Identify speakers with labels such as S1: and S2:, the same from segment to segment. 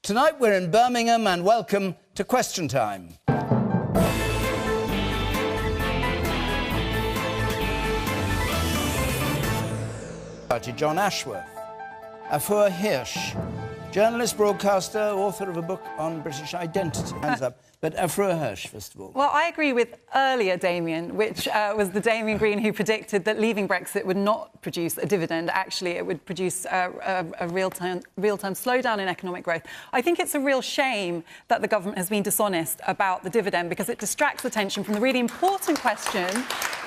S1: Tonight we're in Birmingham and welcome to Question Time. John Ashworth, Afua Hirsch, journalist, broadcaster, author of a book on British identity. Hands up. But Afua Hirsch, first of all.
S2: Well, I agree with earlier Damien, which was the Damien Green who predicted that leaving Brexit would not produce a dividend. Actually, it would produce a real-time slowdown in economic growth. I think it's a real shame that the government has been dishonest about the dividend because it distracts attention from the really important question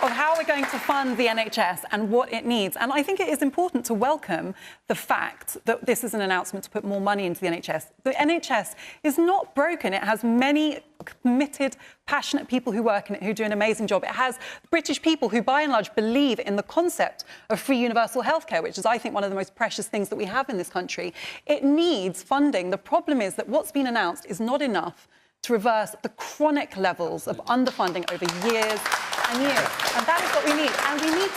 S2: of how we're going to fund the NHS and what it needs. And I think it is important to welcome the fact that this is an announcement to put more money into the NHS. The NHS is not broken. It has many committed, passionate people who work in it who do an amazing job. It has British people who, by and large, believe in the concept of free universal healthcare, which is, I think, one of the most precious things that we have in this country. It needs funding. The problem is that what's been announced is not enough to reverse the chronic levels of underfunding over years and years. And that is what we need. And we need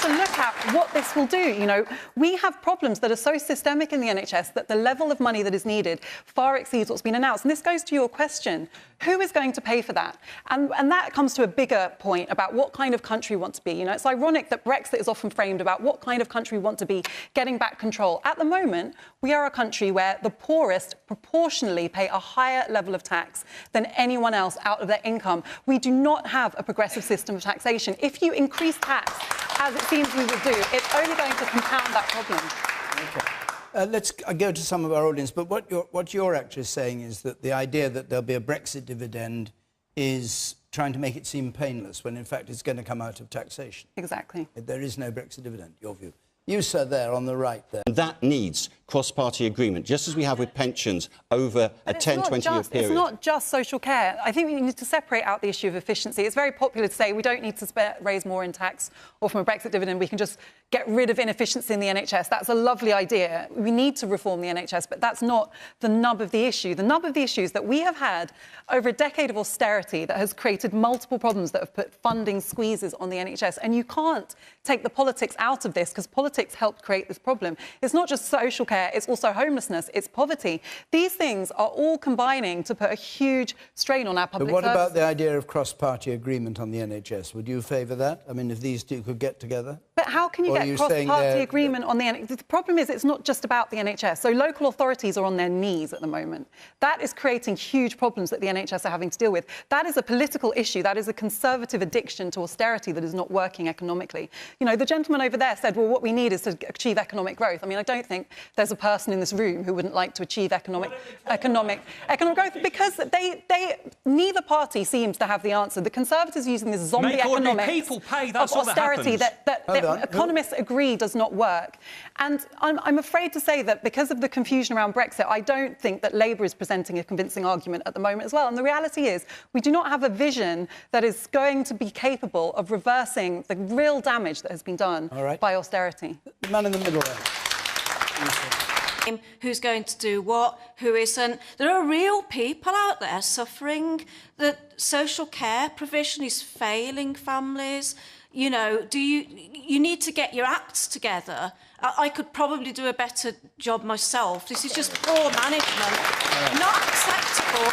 S2: to look at what this will do. You know, we have problems that are so systemic in the NHS that the level of money that is needed far exceeds what's been announced. And this goes to your question. Who is going to pay for that? And that comes to a bigger point about what kind of country we want to be. You know, it's ironic that Brexit is often framed about what kind of country we want to be, getting back control. At the moment, we are a country where the poorest proportionally pay a higher level of tax than anyone else out of their income. We do not have a progressive system of taxation. If you increase tax, as it seems we will do, it's only going to compound that problem.
S1: Okay. Let's go to some of our audience, but what you're actually saying is that the idea that there'll be a Brexit dividend is trying to make it seem painless, when in fact it's going to come out of taxation.
S2: Exactly.
S1: There is no Brexit dividend, your view. You, sir, there on the right there.
S3: That needs cross-party agreement, just as we have with pensions over a 10, 20-year period.
S2: It's not just social care. I think we need to separate out the issue of efficiency. It's very popular to say we don't need to raise more in tax or from a Brexit dividend. We can just get rid of inefficiency in the NHS. That's a lovely idea. We need to reform the NHS, but that's not the nub of the issue. The nub of the issue is that we have had over a decade of austerity that has created multiple problems that have put funding squeezes on the NHS. And you can't take the politics out of this because politics helped create this problem. It's not just social care, it's also homelessness, it's poverty. These things are all combining to put a huge strain on our public services.
S1: But what about the idea of cross-party agreement on the NHS? Would you favour that? I mean, if these two could get together?
S2: But how can you get cross-party agreement on the NHS? The problem is it's not just about the NHS. So local authorities are on their knees at the moment. That is creating huge problems that the NHS are having to deal with. That is a political issue. That is a Conservative addiction to austerity that is not working economically. You know, the gentleman over there said, well, what we need is to achieve economic growth. I mean, I don't think there's a person in this room who wouldn't like to achieve economic growth because neither party seems to have the answer. The Conservatives are using this zombie economics of austerity that economists agree does not work. And I'm afraid to say that because of the confusion around Brexit, I don't think that Labour is presenting a convincing argument at the moment as well. And the reality is we do not have a vision that is going to be capable of reversing the real damage that has been done by austerity.
S1: The man in the middle there.
S4: Who's going to do what, who isn't. There are real people out there suffering. That social care provision is failing families. You know, you need to get your acts together. I could probably do a better job myself. This is just poor management. Not acceptable.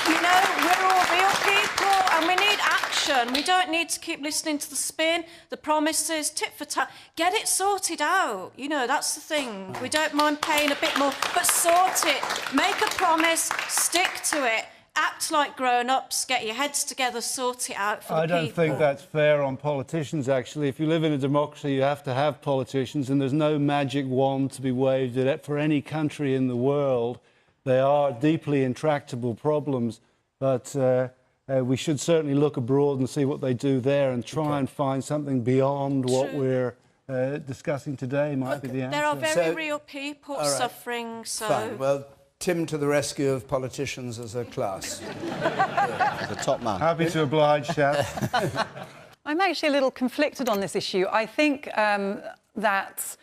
S4: You know, we're all real people and we need action. We don't need to keep listening to the spin, the promises, tit for tat. Get it sorted out. You know, that's the thing. We don't mind paying a bit more, but sort it. Make a promise, stick to it. Act like grown-ups, get your heads together, sort it out for the people.
S5: I don't think that's fair on politicians, actually. If you live in a democracy, you have to have politicians, and there's no magic wand to be waved at for any country in the world. They are deeply intractable problems, but we should certainly look abroad and see what they do there and try and find something beyond what we're discussing today might be the answer.
S4: There are very real people suffering, so...
S1: Fine. Well, Tim to the rescue of politicians as a class.
S3: The top man.
S5: Happy to oblige, chap.
S2: I'm actually a little conflicted on this issue. I think that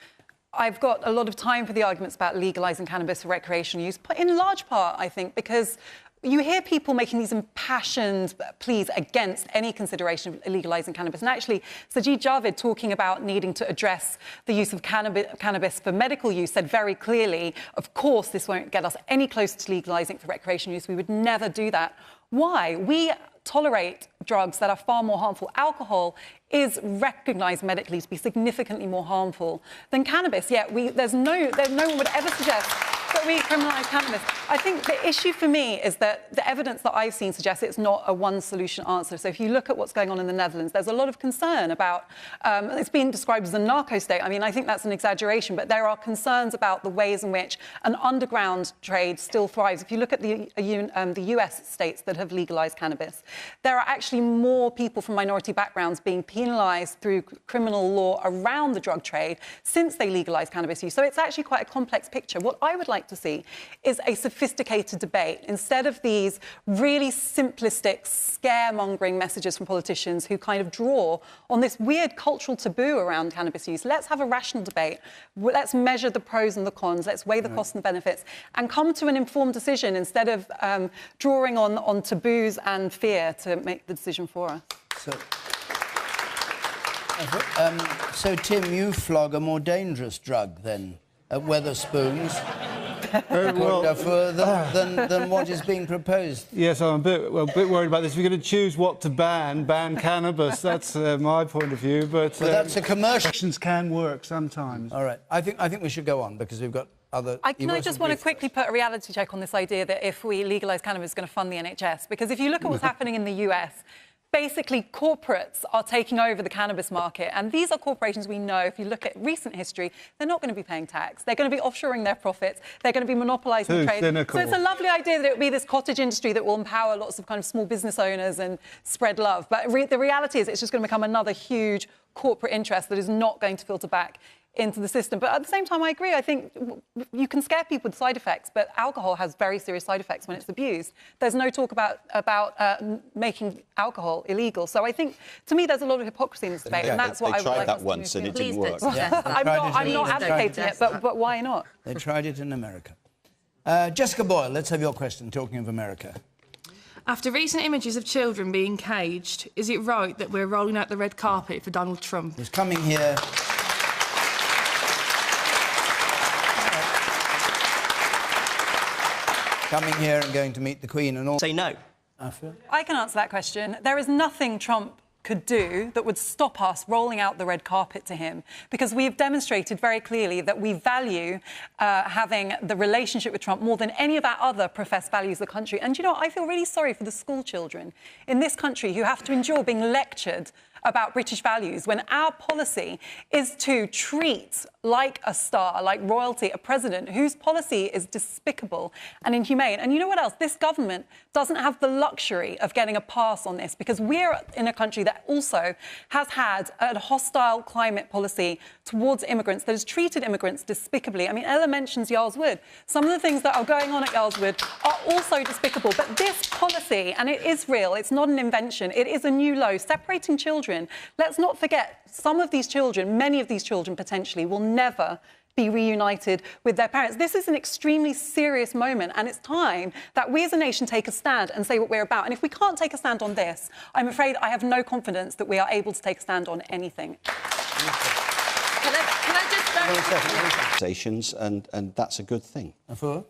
S2: I've got a lot of time for the arguments about legalising cannabis for recreational use, in large part, I think, because you hear people making these impassioned pleas against any consideration of legalising cannabis. And actually, Sajid Javid, talking about needing to address the use of cannabis for medical use, said very clearly, of course, this won't get us any closer to legalising for recreational use. We would never do that. Why? We tolerate drugs that are far more harmful. Alcohol is recognised medically to be significantly more harmful than cannabis, yet no one would ever suggest that we criminalise cannabis. I think the issue for me is that the evidence that I've seen suggests it's not a one-solution answer. So if you look at what's going on in the Netherlands, there's a lot of concern about, it's been described as a narco state. I mean, I think that's an exaggeration, but there are concerns about the ways in which an underground trade still thrives. If you look at the US states that have legalised cannabis, there are actually more people from minority backgrounds being penalised through criminal law around the drug trade since they legalised cannabis use. So it's actually quite a complex picture. What I would like to see is a sophisticated debate instead of these really simplistic, scaremongering messages from politicians who kind of draw on this weird cultural taboo around cannabis use. Let's have a rational debate. Let's measure the pros and the cons. Let's weigh the costs and the benefits and come to an informed decision instead of drawing on taboos and fear to make the decision for us.
S1: So, Tim, you flog a more dangerous drug, then, at Wetherspoons, than what is being proposed.
S5: Yes, I'm a bit worried about this. If you're going to choose what to ban cannabis. That's my point of view. But
S1: that's a commercial.
S5: Actions can work sometimes.
S1: All right. I think we should go on because we've got other...
S2: I just want to quickly put a reality check on this idea that if we legalise cannabis, it's going to fund the NHS. Because if you look at what's happening in the US, basically corporates are taking over the cannabis market. And these are corporations we know, if you look at recent history, they're not going to be paying tax. They're going to be offshoring their profits. They're going to be monopolising the trade.
S5: Cynical.
S2: So it's a lovely idea that it will be this cottage industry that will empower lots of kind of small business owners and spread love. But the reality is it's just going to become another huge corporate interest that is not going to filter back into the system. But at the same time, I agree. I think you can scare people with side effects, but alcohol has very serious side effects when it's abused. There's no talk about making alcohol illegal. So I think, to me, there's a lot of hypocrisy in this debate, and that's what I would like us to move
S3: They tried that once and it didn't work.
S2: I'm not advocating it, but why not?
S1: They tried it in America. Jessica Boyle, let's have your question, talking of America.
S6: After recent images of children being caged, is it right that we're rolling out the red carpet for Donald Trump?
S1: He's coming here... coming here and going to meet the Queen and all...
S7: Say no.
S1: Afua?
S2: I can answer that question. There is nothing Trump could do that would stop us rolling out the red carpet to him, because we've demonstrated very clearly that we value having the relationship with Trump more than any of our other professed values of the country. And, you know, I feel really sorry for the school children in this country who have to endure being lectured about British values when our policy is to treat like a star, like royalty, a president whose policy is despicable and inhumane. And you know what else? This government doesn't have the luxury of getting a pass on this, because we're in a country that also has had a hostile climate policy towards immigrants that has treated immigrants despicably. I mean, Ella mentions Yarl's Wood. Some of the things that are going on at Yarl's Wood are also despicable. But this policy, and it is real, it's not an invention, it is a new low, separating children. Let's not forget, some of these children, many of these children potentially, will never be reunited with their parents. This is an extremely serious moment, and it's time that we as a nation take a stand and say what we're about. And if we can't take a stand on this, I'm afraid I have no confidence that we are able to take a stand on anything.
S7: Can I
S3: Conversations, and that's a good thing.
S1: Afua?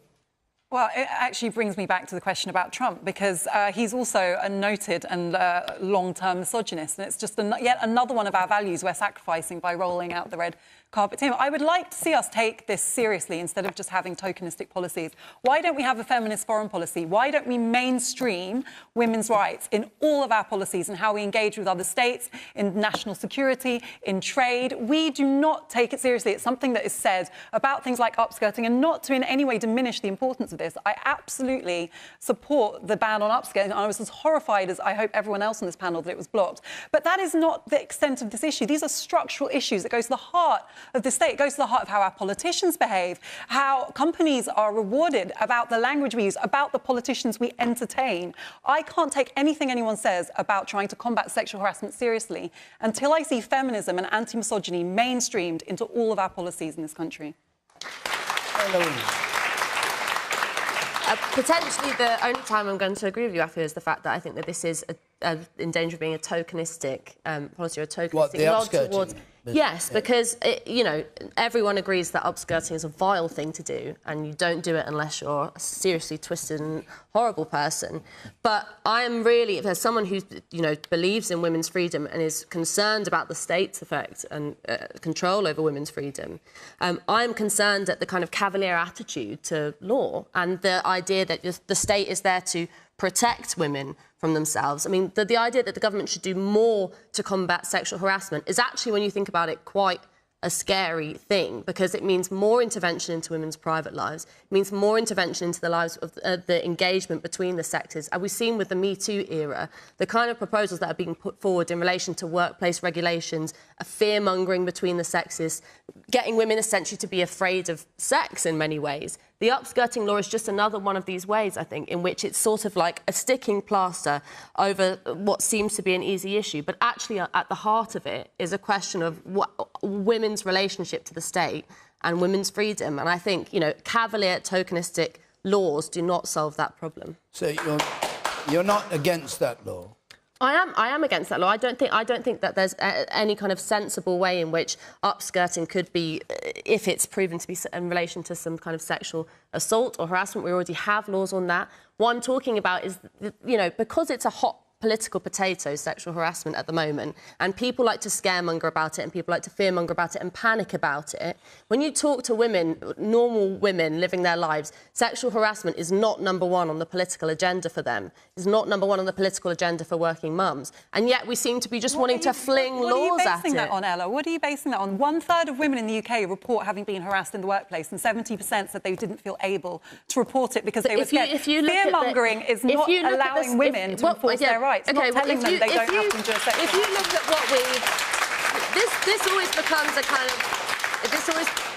S2: Well, it actually brings me back to the question about Trump, because he's also a noted and long-term misogynist, and it's just yet another one of our values we're sacrificing by rolling out the red carpet to him. I would like to see us take this seriously instead of just having tokenistic policies. Why don't we have a feminist foreign policy? Why don't we mainstream women's rights in all of our policies and how we engage with other states, in national security, in trade? We do not take it seriously. It's something that is said about things like upskirting, and not to in any way diminish the importance of this. I absolutely support the ban on upskirting. I was as horrified as I hope everyone else on this panel that it was blocked. But that is not the extent of this issue. These are structural issues that go to the heart of the state. It goes to the heart of how our politicians behave, how companies are rewarded, about the language we use, about the politicians we entertain. I can't take anything anyone says about trying to combat sexual harassment seriously until I see feminism and anti-misogyny mainstreamed into all of our policies in this country.
S7: Potentially, the only time I'm going to agree with you, Afua, is the fact that I think that this is in danger of being a tokenistic policy or a tokenistic nod towards. Yes, because, you know, everyone agrees that upskirting is a vile thing to do, and you don't do it unless you're a seriously twisted and horrible person. But I am really, if there's someone who, you know, believes in women's freedom and is concerned about the state's effect and control over women's freedom, I'm concerned at the kind of cavalier attitude to law and the idea that the state is there to protect women from themselves. I mean, the idea that the government should do more to combat sexual harassment is actually, when you think about it, quite a scary thing, because it means more intervention into women's private lives. It means more intervention into the lives of the engagement between the sexes. And we've seen with the Me Too era, the kind of proposals that are being put forward in relation to workplace regulations, a fear-mongering between the sexes, getting women essentially to be afraid of sex in many ways. The upskirting law is just another one of these ways, I think, in which it's sort of like a sticking plaster over what seems to be an easy issue. But actually, at the heart of it is a question of women's relationship to the state and women's freedom. And I think, you know, cavalier, tokenistic laws do not solve that problem.
S1: So you're not against that law?
S7: I am against that law. I don't think that there's any kind of sensible way in which upskirting could be, if it's proven to be in relation to some kind of sexual assault or harassment. We already have laws on that. What I'm talking about is, you know, because it's a hot political potato, sexual harassment at the moment, and people like to scaremonger about it and people like to fearmonger about it and panic about it. When you talk to women, normal women living their lives, sexual harassment is not number one on the political agenda for them. It's not number one on the political agenda for working mums. And yet we seem to be just wanting to fling laws at it.
S2: What are you basing that on, Ella? What are you basing that on? 1/3 of women in the UK report having been harassed in the workplace, and 70% said they didn't feel able to report it because they were scared. Fearmongering is not allowing women to enforce their rights. It's not telling them they don't have to endure sexual.
S7: If you look at what this always becomes a kind of.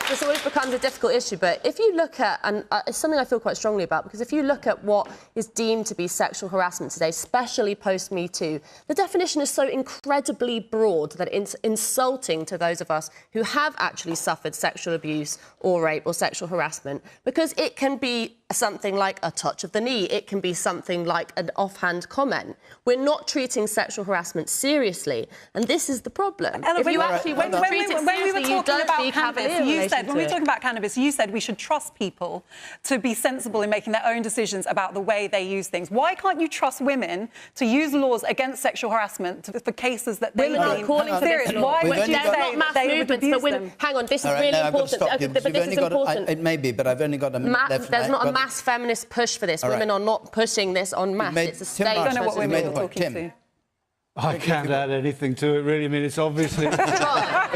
S7: This always becomes a difficult issue, but if you look at, and it's something I feel quite strongly about, because if you look at what is deemed to be sexual harassment today, especially post-Me Too, the definition is so incredibly broad that it's insulting to those of us who have actually suffered sexual abuse or rape or sexual harassment, because it can be something like a touch of the knee, it can be something like an offhand comment. We're not treating sexual harassment seriously, and this is the problem.
S2: Ella,
S7: if you actually want to treat it seriously, you don't be cavalier.
S2: When we were talking about cannabis, you said we should trust people to be sensible in making their own decisions about the way they use things. Why can't you trust women to use laws against sexual harassment for cases that they deem serious? Why would you say that they would abuse them?
S7: Hang on, this is really important.
S1: But this is important. It may be, but I've only got a minute left.
S7: There's not a mass feminist push for this. Women are not pushing this en masse. It's a state.
S2: I don't know what women are talking to.
S5: I can't add anything to it, really. I mean, it's obviously absurd.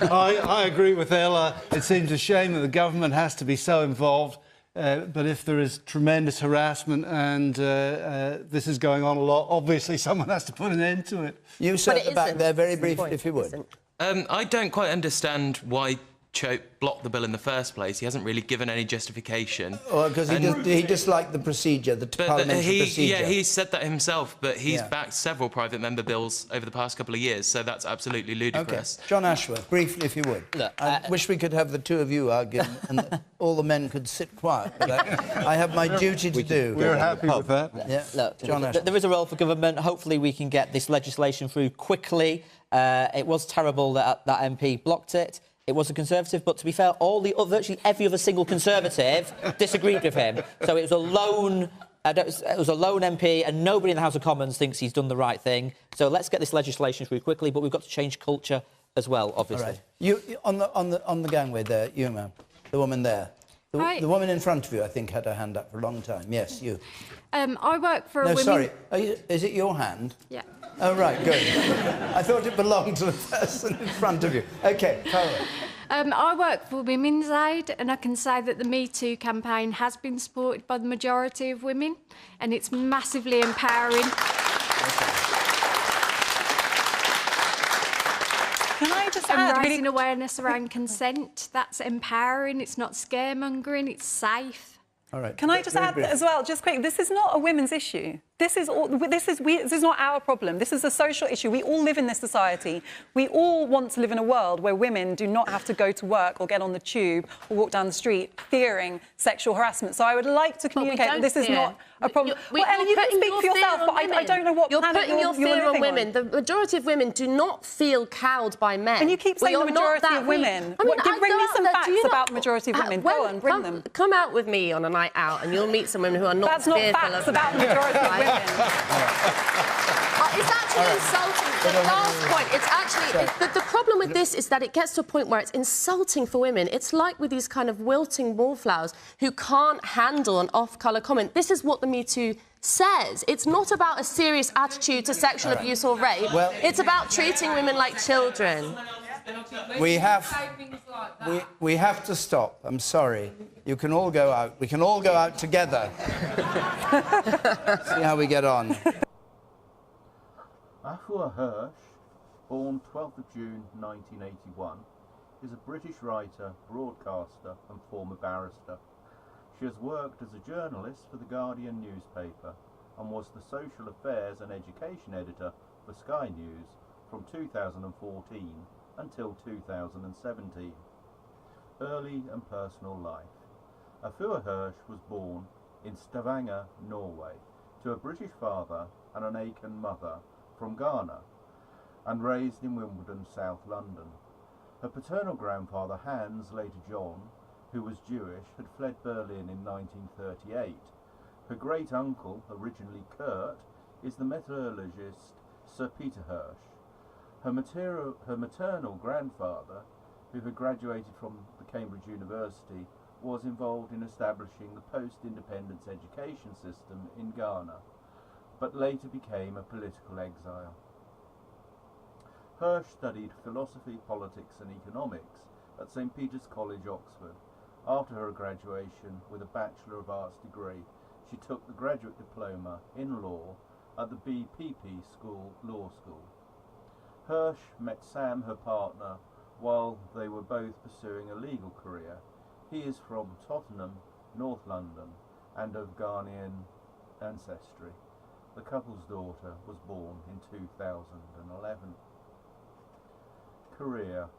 S5: I agree with Ella. It seems a shame that the government has to be so involved. But if there is tremendous harassment and this is going on a lot, obviously someone has to put an end to it.
S1: You sir at the back there, very briefly, if you would.
S8: I don't quite understand why Chope blocked the bill in the first place. He hasn't really given any justification.
S1: Well, because he disliked the procedure, the parliamentary procedure.
S8: Yeah, he said that himself, but he's backed several private member bills over the past couple of years, so that's absolutely ludicrous.
S1: OK. John Ashworth, briefly, if you would. Look, I wish we could have the two of you arguing and all the men could sit quiet, but I have my duty to do.
S5: We're happy with that.
S1: Yeah. Look, John Ashworth.
S9: There is a role for government. Hopefully we can get this legislation through quickly. It was terrible that MP blocked it. It was a Conservative, but to be fair, virtually every other single Conservative disagreed with him. So it was a lone MP, and nobody in the House of Commons thinks he's done the right thing. So let's get this legislation through quickly, but we've got to change culture as well, obviously.
S1: All right. You on the gangway there, you, ma'am, the woman there. The woman in front of you, I think, had her hand up for a long time. Yes, you.
S10: I work for a women...
S1: No, sorry. Is it your hand?
S10: Yeah.
S1: Oh, right, good. I thought it belonged to the person in front of you. OK, Carol.
S10: I work for Women's Aid, and I can say that the Me Too campaign has been supported by the majority of women, and it's massively empowering.
S2: Can I just
S10: add, raising awareness around consent, that's empowering, it's not scaremongering, it's safe.
S1: All right.
S2: Can I just add as well, just quick, this is not a women's issue. This is not our problem. This is a social issue. We all live in this society. We all want to live in a world where women do not have to go to work or get on the tube or walk down the street fearing sexual harassment. So I would like to communicate that this is not a problem. Well, Ellen, you can speak for yourself, but I don't know what
S7: planet you're putting your fear on women. The majority of women do not feel cowed by men.
S2: And you keep saying the majority of women. Bring me some facts about the majority of women. Go on, bring them.
S7: Come out with me on a night out and you'll meet some women who are not fearful of men.
S2: That's not facts about the majority of women.
S7: It's actually insulting. The last point, it's actually... The problem with this is that it gets to a point where it's insulting for women. It's like with these kind of wilting wallflowers who can't handle an off-colour comment. This is what the Me Too says. It's not about a serious attitude to sexual abuse or rape. Well, it's about treating women like children.
S1: We have to stop. I'm sorry. You can all go out. We can all go out together. See how we get on.
S11: Afua Hirsch, born 12th of June 1981, is a British writer, broadcaster and former barrister. She has worked as a journalist for the Guardian newspaper and was the social affairs and education editor for Sky News from 2014 until 2017. Early and personal life. Afua Hirsch was born in Stavanger, Norway, to a British father and an Aiken mother from Ghana, and raised in Wimbledon, South London. Her paternal grandfather, Hans, later John, who was Jewish, had fled Berlin in 1938. Her great-uncle, originally Kurt, is the metallurgist Sir Peter Hirsch. Her maternal grandfather, who had graduated from the Cambridge University, was involved in establishing the post-independence education system in Ghana, but later became a political exile. Hirsch studied philosophy, politics and economics at St. Peter's College, Oxford. After her graduation with a Bachelor of Arts degree, she took the graduate diploma in law at the BPP Law School. Hirsch met Sam, her partner, while they were both pursuing a legal career. He is from Tottenham, North London, and of Ghanaian ancestry. The couple's daughter was born in 2011. Career.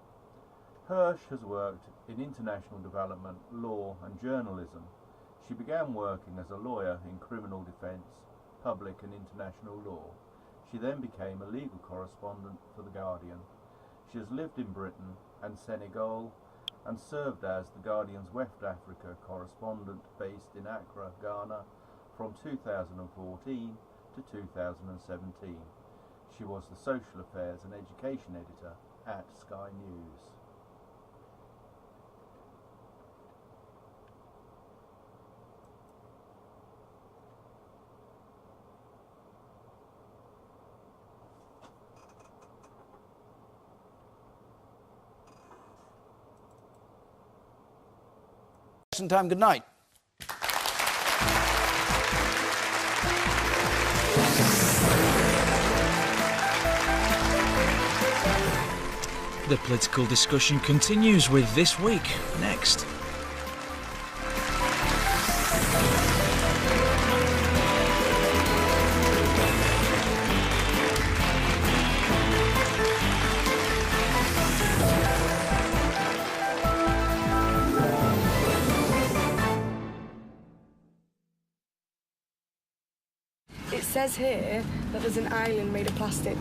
S11: Hirsch has worked in international development, law and journalism. She began working as a lawyer in criminal defence, public and international law. She then became a legal correspondent for The Guardian. She has lived in Britain and Senegal and served as The Guardian's West Africa correspondent based in Accra, Ghana from 2014 to 2017. She was the Social Affairs and Education Editor at Sky News.
S1: Time, good night.
S12: The political discussion continues with This Week next.
S13: It says here that there's an island made of plastic.